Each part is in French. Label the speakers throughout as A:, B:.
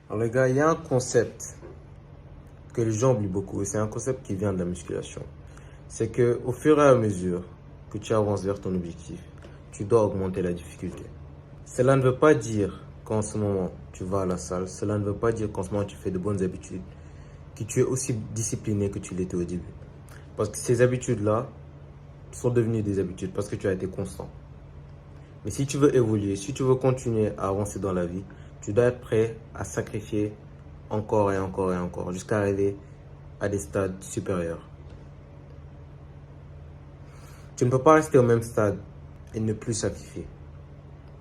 A: Alors les gars, il y a un concept que les gens oublient beaucoup et c'est un concept qui vient de la musculation. C'est que au fur et à mesure que tu avances vers ton objectif, tu dois augmenter la difficulté. Cela ne veut pas dire qu'en ce moment tu vas à la salle, cela ne veut pas dire qu'en ce moment tu fais de bonnes habitudes, que tu es aussi discipliné que tu l'étais au début. Parce que ces habitudes-là sont devenues des habitudes parce que tu as été constant. Mais si tu veux évoluer, si tu veux continuer à avancer dans la vie, tu dois être prêt à sacrifier encore et encore et encore jusqu'à arriver à des stades supérieurs. Tu ne peux pas rester au même stade et ne plus sacrifier.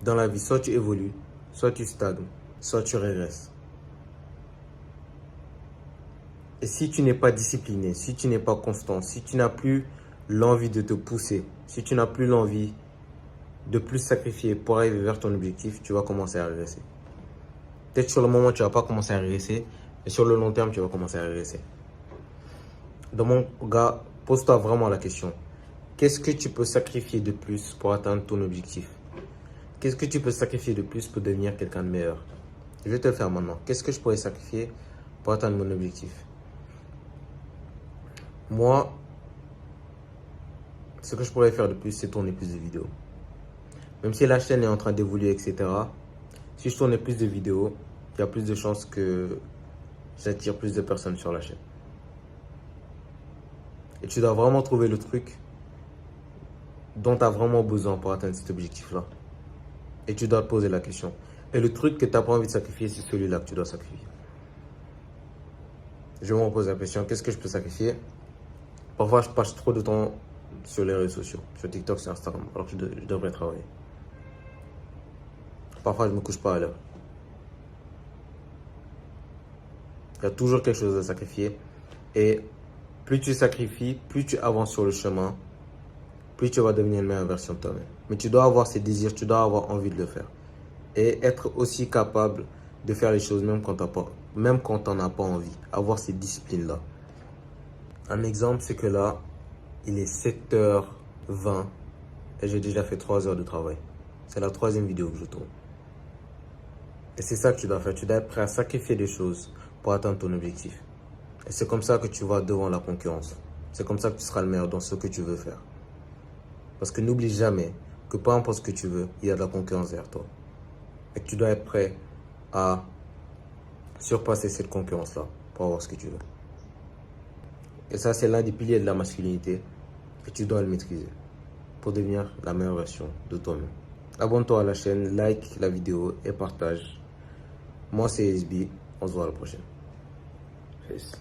A: Dans la vie, soit tu évolues, soit tu stagnes, soit tu régresses. Et si tu n'es pas discipliné, si tu n'es pas constant, si tu n'as plus l'envie de te pousser, si tu n'as plus l'envie de plus sacrifier pour arriver vers ton objectif, tu vas commencer à régresser. Peut-être sur le moment, tu ne vas pas commencer à régresser, mais sur le long terme, tu vas commencer à régresser. Donc mon gars, pose-toi vraiment la question. Qu'est-ce que tu peux sacrifier de plus pour atteindre ton objectif? Qu'est-ce que tu peux sacrifier de plus pour devenir quelqu'un de meilleur? Je vais te le faire maintenant. Qu'est-ce que je pourrais sacrifier pour atteindre mon objectif? Moi, ce que je pourrais faire de plus, c'est tourner plus de vidéos. Même si la chaîne est en train d'évoluer, etc. Si je tournais plus de vidéos, il y a plus de chances que j'attire plus de personnes sur la chaîne. Et tu dois vraiment trouver le truc dont tu as vraiment besoin pour atteindre cet objectif-là. Et tu dois te poser la question. Et le truc que tu n'as pas envie de sacrifier, c'est celui-là que tu dois sacrifier. Je me pose la question, qu'est-ce que je peux sacrifier? Parfois, je passe trop de temps sur les réseaux sociaux, sur TikTok, sur Instagram, alors que je devrais travailler. Parfois, je ne me couche pas à l'heure. Il y a toujours quelque chose à sacrifier. Et plus tu sacrifies, plus tu avances sur le chemin, plus tu vas devenir une meilleure version de toi-même. Mais tu dois avoir ces désirs, tu dois avoir envie de le faire. Et être aussi capable de faire les choses même quand tu n'en as pas envie. Avoir ces disciplines-là. Un exemple, c'est que là, il est 7h20 et j'ai déjà fait 3 heures de travail. C'est la 3e vidéo que je tourne. Et c'est ça que tu dois faire. Tu dois être prêt à sacrifier des choses pour atteindre ton objectif. Et c'est comme ça que tu vas devant la concurrence. C'est comme ça que tu seras le meilleur dans ce que tu veux faire. Parce que n'oublie jamais que peu importe ce que tu veux, il y a de la concurrence derrière toi. Et que tu dois être prêt à surpasser cette concurrence-là pour avoir ce que tu veux. Et ça, c'est l'un des piliers de la masculinité. Et tu dois le maîtriser pour devenir la meilleure version de toi-même. Abonne-toi à la chaîne, like la vidéo et partage. Moi, c'est SB. On se voit à la prochaine. Peace.